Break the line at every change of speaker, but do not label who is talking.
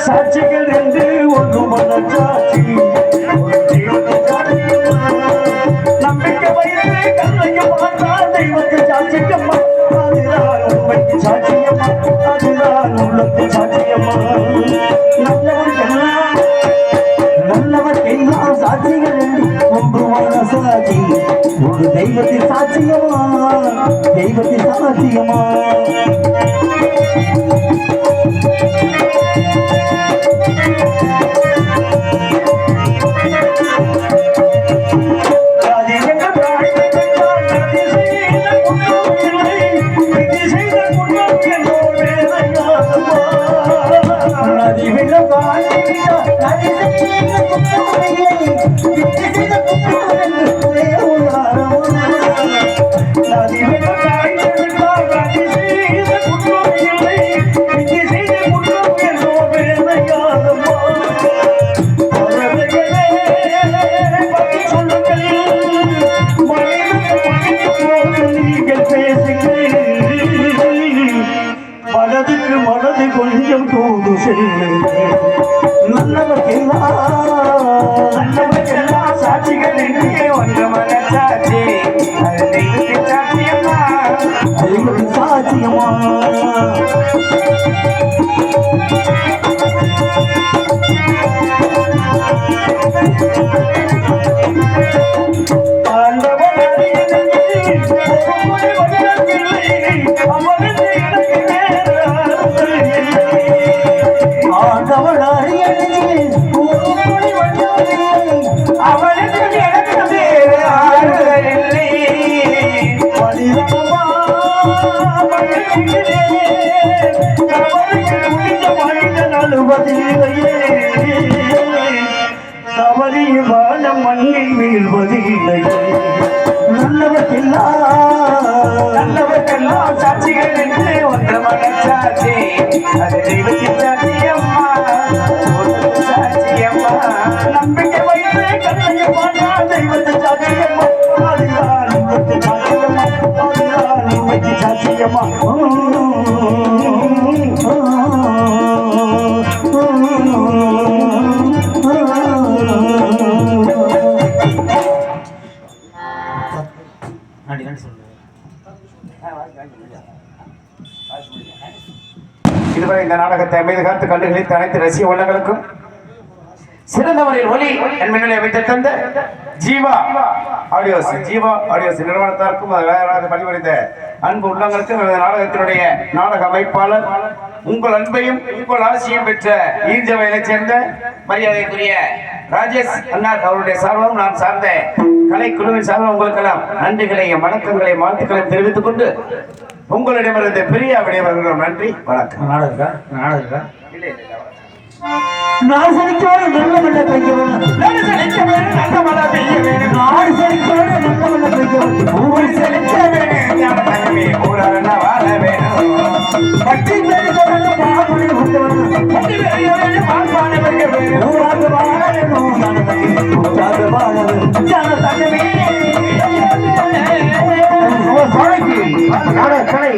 சாட்சிகள் என்று ஒன்று மனச்சாட்சி நம்பிக்கை வயிறு கண்ணையும் பார்த்தா தெய்வத்தை சாட்சியம்மா அதுதான் உண்மைக்கு சாட்சியம்மா அதுதான் உள்ளத்தை சாட்சியம்மா நல்லவர்க்கெல்லாம் சாட்சிகள் என்று ஒன்று மனசாட்சி ஒரு தெய்வத்தின் சாட்சியமா தெய்வத்தின் சாட்சியமா மனதுக்கு மனது கொஞ்சம் தூது நல்லவர்க்கெல்லாம் சாட்சிகள் என்று ஒன்று மனச்சாட்சி அது தெய்வத்தின் சாட்சியம்மா தெய்வத்தின் சாட்சியம்மா தவறியமான மண்ணில் வீழ்வதில்லை நல்லவர்க்கெல்லாம் சாட்சிகள் என்று ஒன்று மனச்சாட்சி அது தெய்வத்தின் சாட்சியம்மா சாட்சியம்மா நம்பிக்கை வயிறு கண்ணையும் பார்த்தா தெய்வத்தின் சாட்சியம்மா அதுதான் உள்ளத்தின் சாட்சியம்மா அதுதான் உண்மைக்கு சாட்சியம்மா
இதுவரை இந்த நாடகத்தை அமைதி காத்து கண்டுகளித்த அனைத்து ரசிக உள்ளங்களுக்கும் சிறந்தவரின் ஒலி என் முன்னிலை அமைத்து தந்த ஜீவா ஆடியோஸ் நிறுவனத்தாருக்கும் பணிபுரிந்த அன்பு உள்ளங்களுக்கும் நாடகத்தினுடைய நாடக அமைப்பாளர் உங்கள் அன்பையும் உங்கள் ஆசையும் பெற்ற ஈஞ்சவையை சேர்ந்த மரியாதைக்குரிய ராஜேஷ் அண்ணார் அவருடைய சார்பாகவும் நான் சார்ந்த கலைக்குழுவின் சார்பாக உங்களுக்கெல்லாம் நன்றிகளையும் வணக்கங்களையும் வாழ்த்துக்களையும் தெரிவித்துக் கொண்டு உங்களிடமிருந்து பெரிய விடைபெறுகிறோம். நன்றி, வணக்கம்.
நாடு செழிக்கோடு நல்ல மழை பெய்ய வேணும். நாடு செழிக்க வேணும், நல்ல மழை பெய்ய வேணும். நாடு செழிக்கோடு நல்ல மழை பெய்ய வேணும். ஊர் செழிக்க வேணும், ஞான தங்கமே ஊரான வாழ வேணும். பட்டி பெருகவன பாபுடி உண்டவன் பட்டி பெருகவன பாபான பெருக வேணும். ஊராக வாழ வேணும், ஞான தங்கமே ஊராக வாழ வேணும். ஞான தங்கமே நாடக கலை